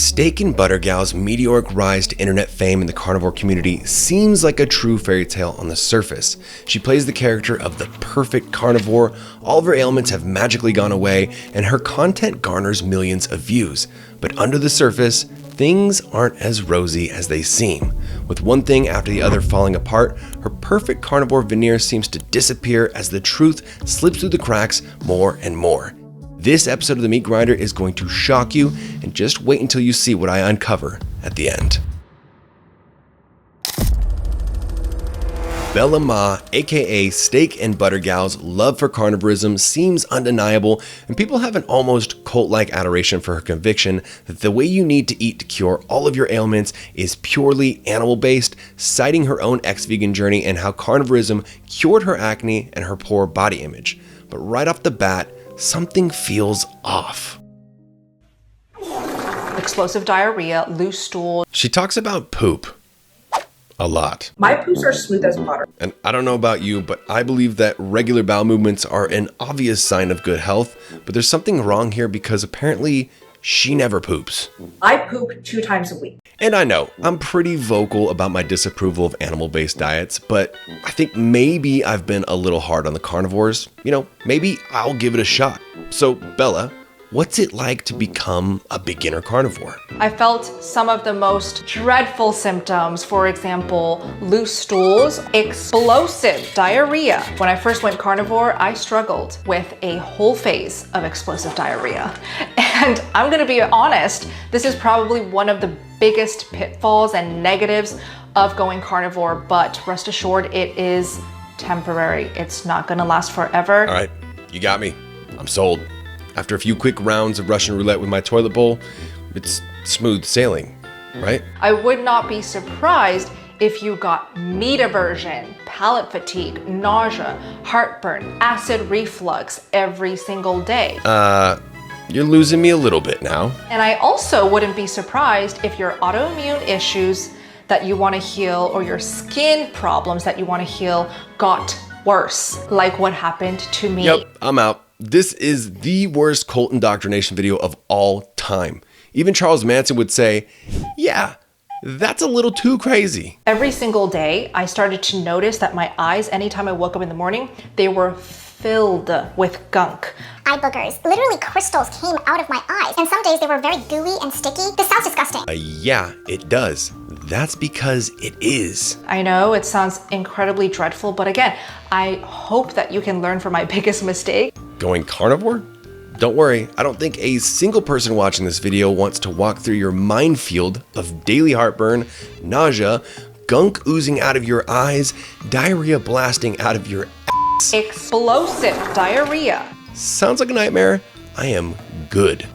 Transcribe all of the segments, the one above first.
Steak and Butter Gal's meteoric rise to internet fame in the carnivore community seems like a true fairy tale on the surface. She plays the character of the perfect carnivore, all of her ailments have magically gone away, and her content garners millions of views. But under the surface, things aren't as rosy as they seem. With one thing after the other falling apart, her perfect carnivore veneer seems to disappear as the truth slips through the cracks more and more. This episode of The Meat Grinder is going to shock you, and just wait until you see what I uncover at the end. Bella Ma, aka Steak and Butter Gal's love for carnivorism seems undeniable, and people have an almost cult-like adoration for her conviction that the way you need to eat to cure all of your ailments is purely animal-based, citing her own ex-vegan journey and how carnivorism cured her acne and her poor body image. But right off the bat, something feels off. Explosive diarrhea, loose stool. She talks about poop a lot. My poops are smooth as butter. And I don't know about you, but I believe that regular bowel movements are an obvious sign of good health, but there's something wrong here because apparently she never poops. I poop 2 times a week. And I know, I'm pretty vocal about my disapproval of animal-based diets, but I think maybe I've been a little hard on the carnivores. Maybe I'll give it a shot. So, Bella, what's it like to become a beginner carnivore? I felt some of the most dreadful symptoms, for example, loose stools, explosive diarrhea. When I first went carnivore, I struggled with a whole phase of explosive diarrhea. And I'm gonna be honest, this is probably one of the biggest pitfalls and negatives of going carnivore, but rest assured it is temporary. It's not gonna last forever. All right, you got me. I'm sold. After a few quick rounds of Russian roulette with my toilet bowl, it's smooth sailing, right? I would not be surprised if you got meat aversion, palate fatigue, nausea, heartburn, acid reflux every single day. You're losing me a little bit now. And I also wouldn't be surprised if your autoimmune issues that you want to heal or your skin problems that you want to heal got worse, like what happened to me. Yep, I'm out. This is the worst cult indoctrination video of all time. Even Charles Manson would say, yeah, that's a little too crazy. Every single day, I started to notice that my eyes, anytime I woke up in the morning, they were filled with gunk. Eye boogers. Literally crystals came out of my eyes. And some days they were very gooey and sticky. This sounds disgusting. Yeah, it does. That's because it is. I know it sounds incredibly dreadful, but again, I hope that you can learn from my biggest mistake. Going carnivore? Don't worry, I don't think a single person watching this video wants to walk through your minefield of daily heartburn, nausea, gunk oozing out of your eyes, diarrhea blasting out of your ass. Explosive diarrhea. Sounds like a nightmare. I am good.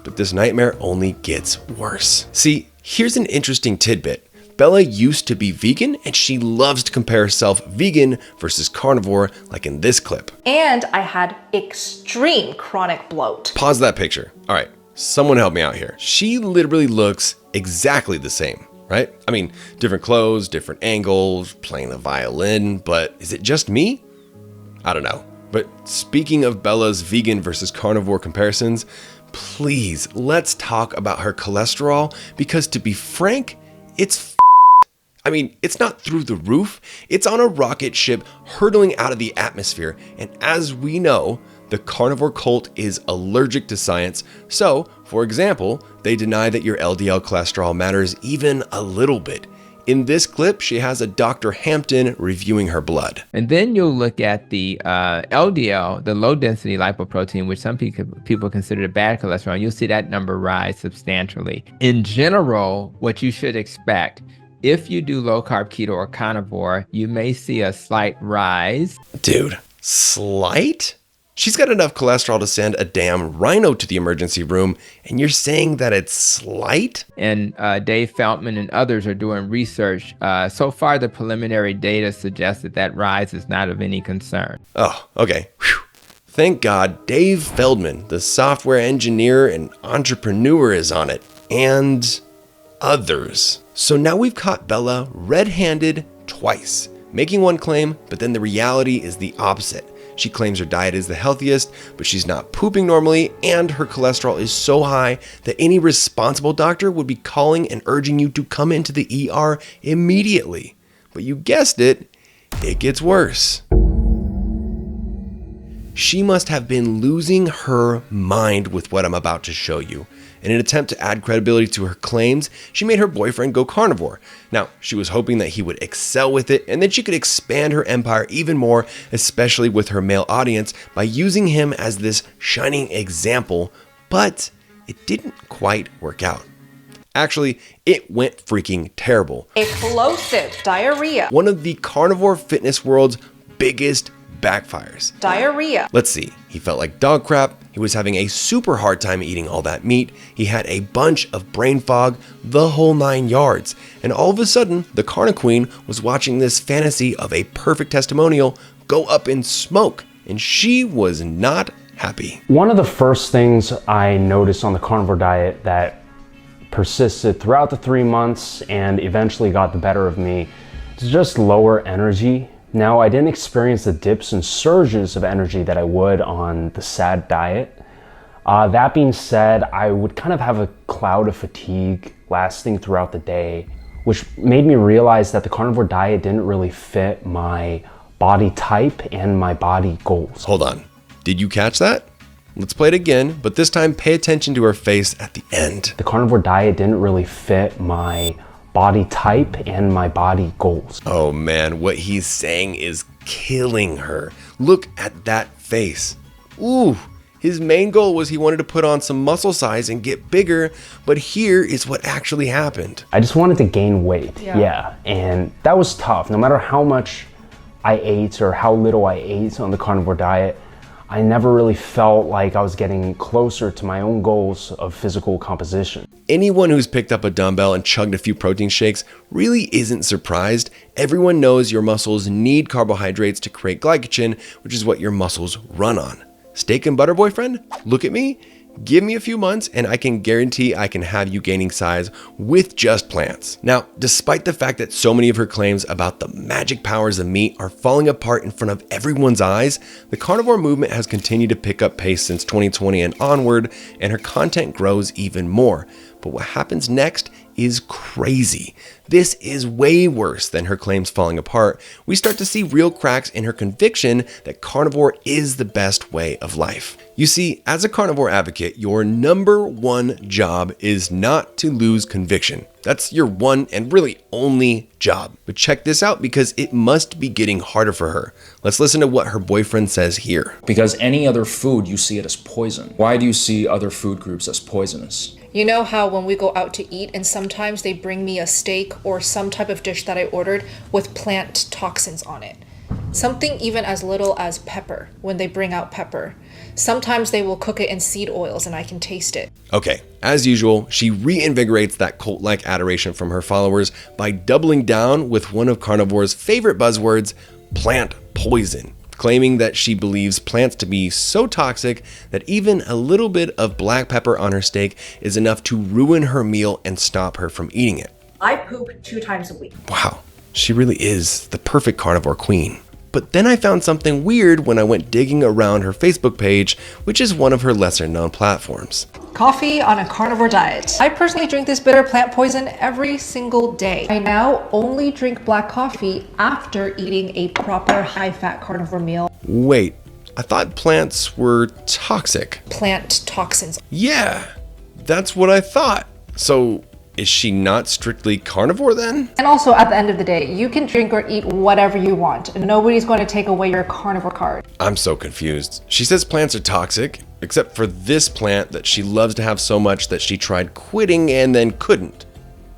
But this nightmare only gets worse. See, here's an interesting tidbit. Bella used to be vegan, and she loves to compare herself vegan versus carnivore, like in this clip. And I had extreme chronic bloat. Pause that picture. All right, someone help me out here. She literally looks exactly the same, right? I mean, different clothes, different angles, playing the violin, but is it just me? I don't know. But speaking of Bella's vegan versus carnivore comparisons, please, let's talk about her cholesterol, because to be frank, it's it's not through the roof. It's on a rocket ship hurtling out of the atmosphere. And as we know, the carnivore cult is allergic to science. So, for example, they deny that your LDL cholesterol matters even a little bit. In this clip, she has a Dr. Hampton reviewing her blood. And then you'll look at the LDL, the low density lipoprotein, which some people consider bad cholesterol. You'll see that number rise substantially. In general, what you should expect, if you do low carb, keto, or carnivore, you may see a slight rise. Dude, slight? She's got enough cholesterol to send a damn rhino to the emergency room, and you're saying that it's slight? And Dave Feldman and others are doing research. So far, the preliminary data suggests that rise is not of any concern. Oh, okay. Whew. Thank God Dave Feldman, the software engineer and entrepreneur, is on it. And others. So now we've caught Bella red-handed twice, making one claim, but then the reality is the opposite. She claims her diet is the healthiest, but she's not pooping normally, and her cholesterol is so high that any responsible doctor would be calling and urging you to come into the ER immediately. But you guessed it, it gets worse. She must have been losing her mind with what I'm about to show you. In an attempt to add credibility to her claims, she made her boyfriend go carnivore. Now, she was hoping that he would excel with it and that she could expand her empire even more, especially with her male audience, by using him as this shining example, but it didn't quite work out. Actually, it went freaking terrible. Explosive diarrhea. One of the carnivore fitness world's biggest backfires. Diarrhea. Let's see, he felt like dog crap, he was having a super hard time eating all that meat, he had a bunch of brain fog, the whole 9 yards. And all of a sudden, the Carna Queen was watching this fantasy of a perfect testimonial go up in smoke, and she was not happy. One of the first things I noticed on the carnivore diet that persisted throughout the 3 months and eventually got the better of me is just lower energy. Now, I didn't experience the dips and surges of energy that I would on the SAD diet. That being said, I would kind of have a cloud of fatigue lasting throughout the day, which made me realize that the carnivore diet didn't really fit my body type and my body goals. Hold on, did you catch that? Let's play it again, but this time pay attention to her face at the end. The carnivore diet didn't really fit my body type and my body goals. Oh man, what he's saying is killing her. Look at that face. Ooh, his main goal was he wanted to put on some muscle size and get bigger, but here is what actually happened. I just wanted to gain weight, yeah, and that was tough. No matter how much I ate or how little I ate on the carnivore diet, I never really felt like I was getting closer to my own goals of physical composition. Anyone who's picked up a dumbbell and chugged a few protein shakes really isn't surprised. Everyone knows your muscles need carbohydrates to create glycogen, which is what your muscles run on. Steak and butter, boyfriend? Look at me. Give me a few months and I can guarantee I can have you gaining size with just plants. Now, despite the fact that so many of her claims about the magic powers of meat are falling apart in front of everyone's eyes, the carnivore movement has continued to pick up pace since 2020 and onward, and her content grows even more. But what happens next is crazy. This is way worse than her claims falling apart. We start to see real cracks in her conviction that carnivore is the best way of life. You see, as a carnivore advocate, your number one job is not to lose conviction. That's your one and really only job. But check this out, because it must be getting harder for her. Let's listen to what her boyfriend says here. Because any other food, you see it as poison. Why do you see other food groups as poisonous? You know how when we go out to eat and sometimes they bring me a steak or some type of dish that I ordered with plant toxins on it? Something even as little as pepper, when they bring out pepper. Sometimes they will cook it in seed oils and I can taste it. Okay, as usual, she reinvigorates that cult-like adoration from her followers by doubling down with one of carnivore's favorite buzzwords, plant poison, claiming that she believes plants to be so toxic that even a little bit of black pepper on her steak is enough to ruin her meal and stop her from eating it. I poop 2 times a week. Wow, she really is the perfect carnivore queen. But then I found something weird when I went digging around her Facebook page, which is one of her lesser known platforms. Coffee on a carnivore diet. I personally drink this bitter plant poison every single day. I now only drink black coffee after eating a proper high-fat carnivore meal. Wait, I thought plants were toxic. Plant toxins. Yeah, that's what I thought. So is she not strictly carnivore then? And also, at the end of the day, you can drink or eat whatever you want. Nobody's going to take away your carnivore card. I'm so confused. She says plants are toxic, except for this plant that she loves to have so much that she tried quitting and then couldn't.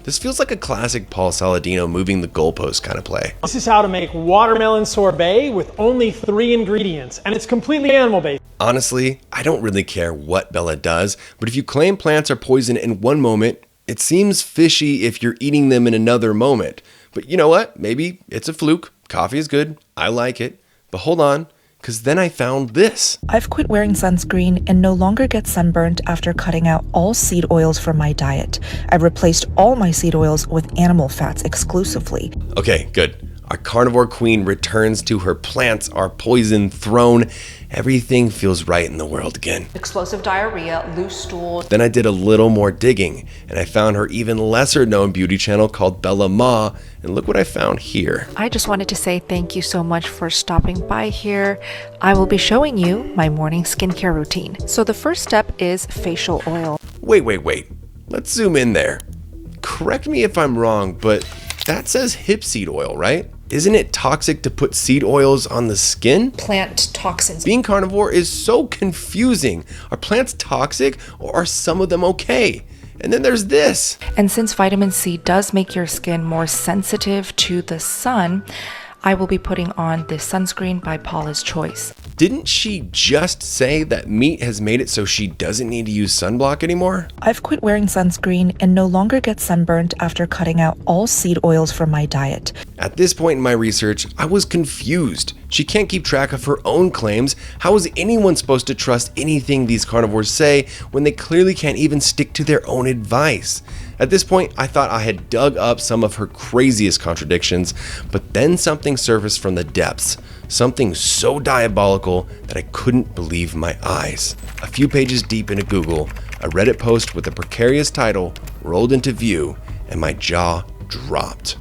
This feels like a classic Paul Saladino moving the goalpost kind of play. This is how to make watermelon sorbet with only 3 ingredients, and it's completely animal-based. Honestly, I don't really care what Bella does, but if you claim plants are poison in one moment, it seems fishy if you're eating them in another moment. But you know what? Maybe it's a fluke. Coffee is good. I like it. But hold on, because then I found this. I've quit wearing sunscreen and no longer get sunburnt after cutting out all seed oils from my diet. I've replaced all my seed oils with animal fats exclusively. Okay, good. Our carnivore queen returns to her plants are poison throne. Everything feels right in the world again. Explosive diarrhea, loose stools. Then I did a little more digging, and I found her even lesser known beauty channel called Bella Ma, and look what I found here. I just wanted to say thank you so much for stopping by here. I will be showing you my morning skincare routine. So the first step is facial oil. Wait. Let's zoom in there. Correct me if I'm wrong, but that says hip seed oil, right? Isn't it toxic to put seed oils on the skin? Plant toxins. Being carnivore is so confusing. Are plants toxic or are some of them okay? And then there's this. And since vitamin C does make your skin more sensitive to the sun, I will be putting on this sunscreen by Paula's Choice. Didn't she just say that meat has made it so she doesn't need to use sunblock anymore? I've quit wearing sunscreen and no longer get sunburned after cutting out all seed oils from my diet. At this point in my research, I was confused. She can't keep track of her own claims. How is anyone supposed to trust anything these carnivores say when they clearly can't even stick to their own advice? At this point, I thought I had dug up some of her craziest contradictions, but then something surfaced from the depths. Something so diabolical that I couldn't believe my eyes. A few pages deep into Google, a Reddit post with a precarious title rolled into view, and my jaw dropped.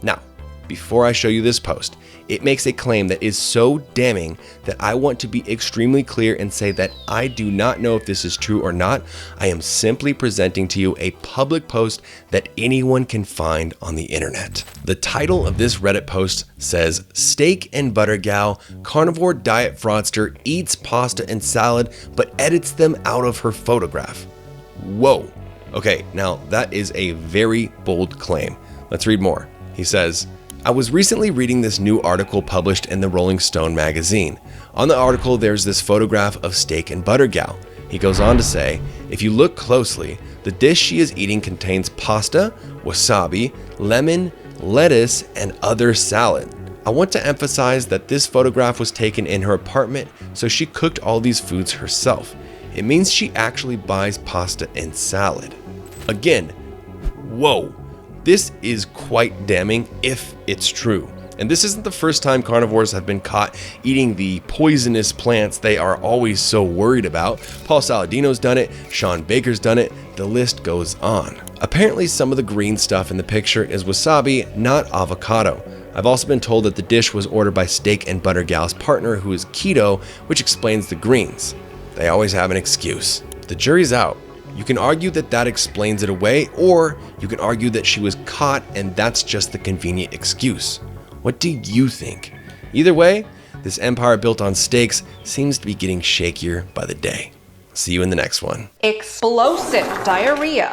Now, before I show you this post, it makes a claim that is so damning that I want to be extremely clear and say that I do not know if this is true or not. I am simply presenting to you a public post that anyone can find on the internet. The title of this Reddit post says, "Steak and Butter Gal, carnivore diet fraudster eats pasta and salad but edits them out of her photograph." Whoa. Okay, now that is a very bold claim. Let's read more. He says, "I was recently reading this new article published in the Rolling Stone magazine. On the article, there's this photograph of Steak and Butter Gal. He goes on to say, if you look closely, the dish she is eating contains pasta, wasabi, lemon, lettuce, and other salad. I want to emphasize that this photograph was taken in her apartment, so she cooked all these foods herself. It means she actually buys pasta and salad." Again, whoa. This is quite damning if it's true. And this isn't the first time carnivores have been caught eating the poisonous plants they are always so worried about. Paul Saladino's done it, Sean Baker's done it, the list goes on. Apparently some of the green stuff in the picture is wasabi, not avocado. I've also been told that the dish was ordered by Steak and Butter Gal's partner who is keto, which explains the greens. They always have an excuse. The jury's out. You can argue that that explains it away, or you can argue that she was caught and that's just the convenient excuse. What do you think? Either way, this empire built on steaks seems to be getting shakier by the day. See you in the next one. Explosive diarrhea.